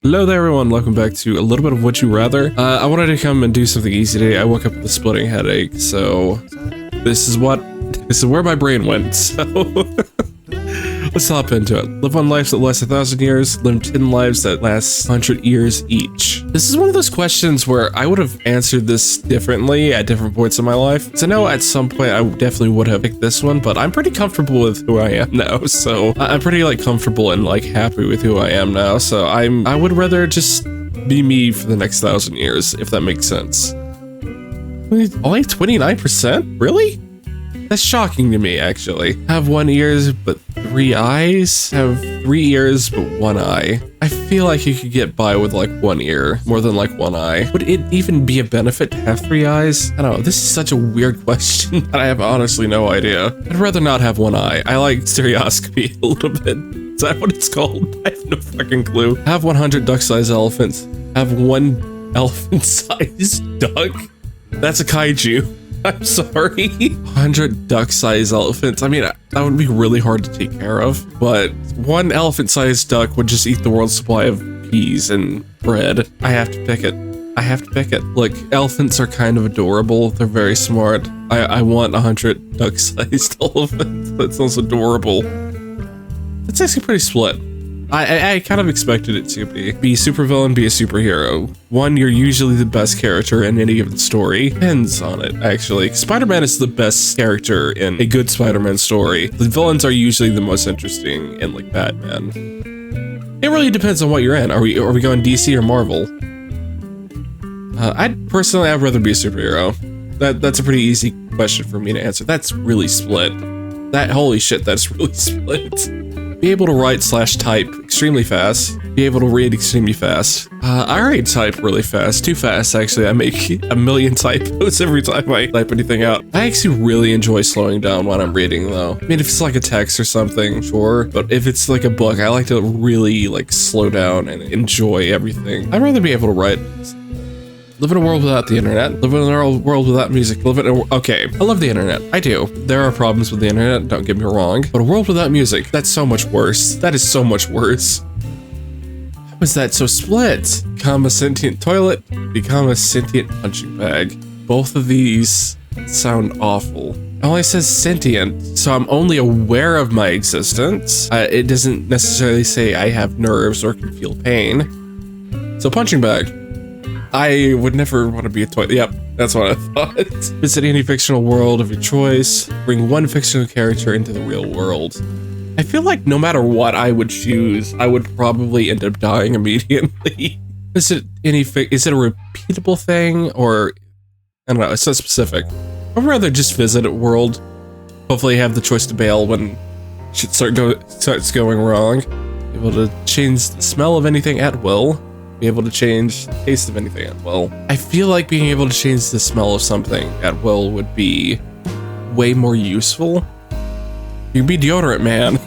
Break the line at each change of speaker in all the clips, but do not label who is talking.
Hello there everyone, welcome back to a little bit of Would You Rather. I wanted to come and do something easy today. I woke up with a splitting headache, so this is where my brain went, so let's hop into it. Live one life that lasts 1,000 years, live 10 lives that last 100 years each. This is one of those questions where I would have answered this differently at different points in my life. So I know at some point I definitely would have picked this one, but I'm pretty comfortable with who I am now. So I'm pretty comfortable and happy with who I am now. So I would rather just be me for the next 1,000 years, if that makes sense. Only 29%? Really? That's shocking to me, actually. Have 1 ear but 3 eyes? Have 3 ears but 1 eye? I feel like you could get by with 1 ear more than 1 eye. Would it even be a benefit to have 3 eyes? I don't know. This is such a weird question that I have honestly no idea. I'd rather not have 1 eye. I like stereoscopy a little bit. Is that what it's called? I have no fucking clue. Have 100 duck-sized elephants. Have 1 elephant-sized duck. That's a kaiju. I'm sorry. 100 duck-sized elephants. I mean, that would be really hard to take care of, but 1 elephant-sized duck would just eat the world's supply of peas and bread. I have to pick it. I have to pick it. Look, elephants are kind of adorable. They're very smart. I want 100 duck-sized elephants. That sounds adorable. That's actually pretty split. I kind of expected it to be a supervillain, be a superhero. One, you're usually the best character in any given story. Depends on it, actually. Spider-Man is the best character in a good Spider-Man story. The villains are usually the most interesting in Batman. It really depends on what you're in. Are we going DC or Marvel? I'd rather be a superhero. That's a pretty easy question for me to answer. That's really split. Holy shit, that's really split. Be able to write/type extremely fast. Be able to read extremely fast. I read type really fast. Too fast, actually. I make 1,000,000 typos every time I type anything out. I actually really enjoy slowing down when I'm reading, though. I mean, if it's a text or something, sure. But if it's a book, I like to really, slow down and enjoy everything. I'd rather be able to write. Live in a world without the internet. Live in a world without music. Okay, I love the internet. I do. There are problems with the internet, don't get me wrong. But a world without music, that's so much worse. That is so much worse. How is that so split? Become a sentient toilet, become a sentient punching bag. Both of these sound awful. It only says sentient, so I'm only aware of my existence. It doesn't necessarily say I have nerves or can feel pain. So punching bag. I would never want to be a toilet. Yep, that's what I thought. Visit any fictional world of your choice. Bring 1 fictional character into the real world. I feel like no matter what I would choose, I would probably end up dying immediately. Is it a repeatable thing, or I don't know? It's not specific. I'd rather just visit a world. Hopefully, have the choice to bail when shit starts going wrong. Be able to change the smell of anything at will. Be able to change the taste of anything at will. I feel like being able to change the smell of something at will would be way more useful. You can be Deodorant Man.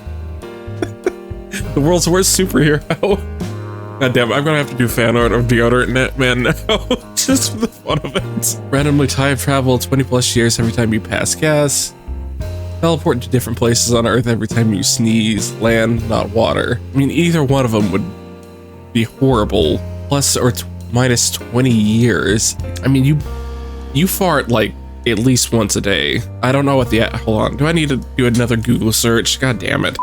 The world's worst superhero. God damn it, I'm gonna have to do fan art of Deodorant Man now, just for the fun of it. Randomly time travel 20+ years every time you pass gas. Teleport to different places on Earth every time you sneeze. Land, not water. I mean, either one of them would be horrible. Plus or minus 20 years. I mean, you fart at least once a day. I don't know what hold on. Do I need to do another Google search? God damn it.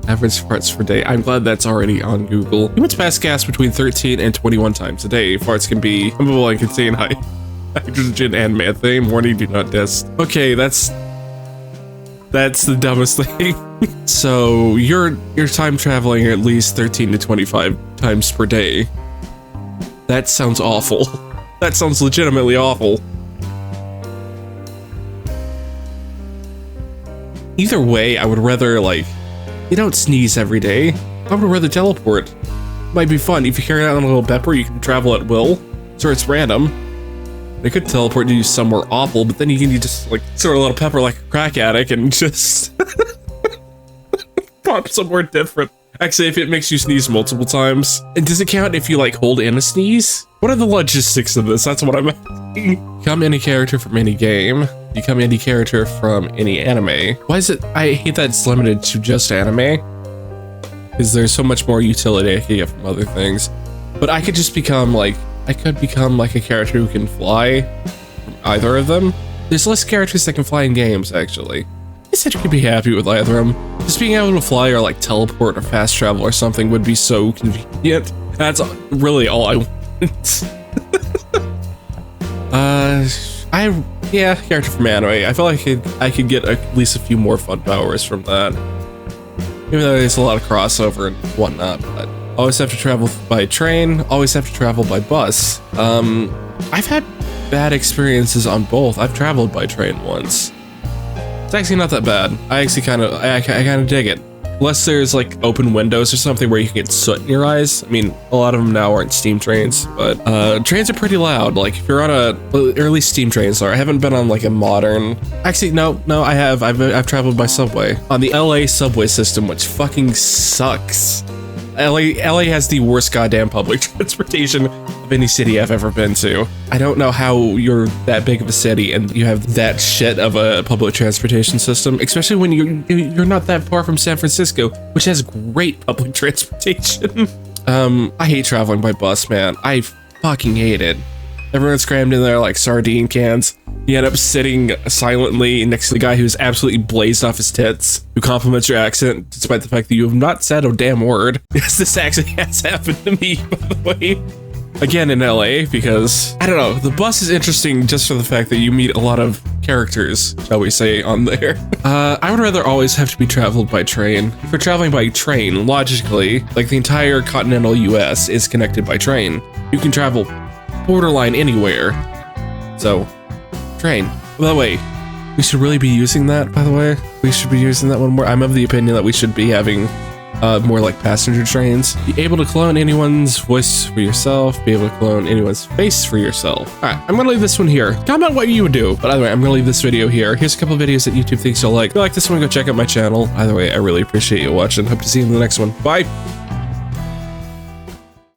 Average farts per day. I'm glad that's already on Google. Humans pass gas between 13 and 21 times a day. Farts can be flammable and contain hydrogen and methane. Warning, do not test. Okay, that's the dumbest thing. So you're time traveling at least 13 to 25 times per day. That sounds awful. That sounds legitimately awful. Either way, I would rather you don't sneeze every day. I would rather teleport. Might be fun. If you carry out a little pepper, you can travel at will. Sure, it's random. They could teleport you somewhere awful, but then you just sort of a little pepper like a crack addict and just pop somewhere different. Actually, if it makes you sneeze multiple times. And does it count if you hold in a sneeze? What are the logistics of this? That's what I'm asking. Become any character from any game. Become any character from any anime. Why is it? I hate that it's limited to just anime. Because there's so much more utility I can get from other things. But I could just become like, I could become like a character who can fly from either of them. There's less characters that can fly in games, actually. I said you could be happy with either of them. Just being able to fly or like teleport or fast travel or something would be so convenient. That's really all I want. Yeah, character from anime. I feel like I could get at least a few more fun powers from that. Even though there's a lot of crossover and whatnot, but always have to travel by train, always have to travel by bus. I've had bad experiences on both. I've traveled by train once. It's actually not that bad. I actually kind of dig it. Unless there's like open windows or something where you can get soot in your eyes. I mean, a lot of them now aren't steam trains, but trains are pretty loud. Like if you're on early steam trains are. I haven't been on like a modern. Actually, no, I have. I've traveled by subway on the LA subway system, which fucking sucks. LA has the worst goddamn public transportation of any city I've ever been to. I don't know how you're that big of a city and you have that shit of a public transportation system, especially when you're not that far from San Francisco, which has great public transportation. I hate traveling by bus, man. I fucking hate it. Everyone's crammed in there like sardine cans. You end up sitting silently next to the guy who's absolutely blazed off his tits, who compliments your accent, despite the fact that you have not said a damn word. Yes, this actually has happened to me, by the way. Again, in LA, because, I don't know, the bus is interesting just for the fact that you meet a lot of characters, shall we say, on there. I would rather always have to be traveled by train. If you're traveling by train, logically, like the entire continental US is connected by train. You can travel borderline anywhere. So, train. By the way, we should really be using that, by the way. We should be using that one more. I'm of the opinion that we should be having more like passenger trains. Be able to clone anyone's voice for yourself. Be able to clone anyone's face for yourself. Alright, I'm gonna leave this one here. Comment what you would do. But either way, I'm gonna leave this video here. Here's a couple of videos that YouTube thinks you'll like. If you like this one, go check out my channel. Either way, I really appreciate you watching. Hope to see you in the next one. Bye!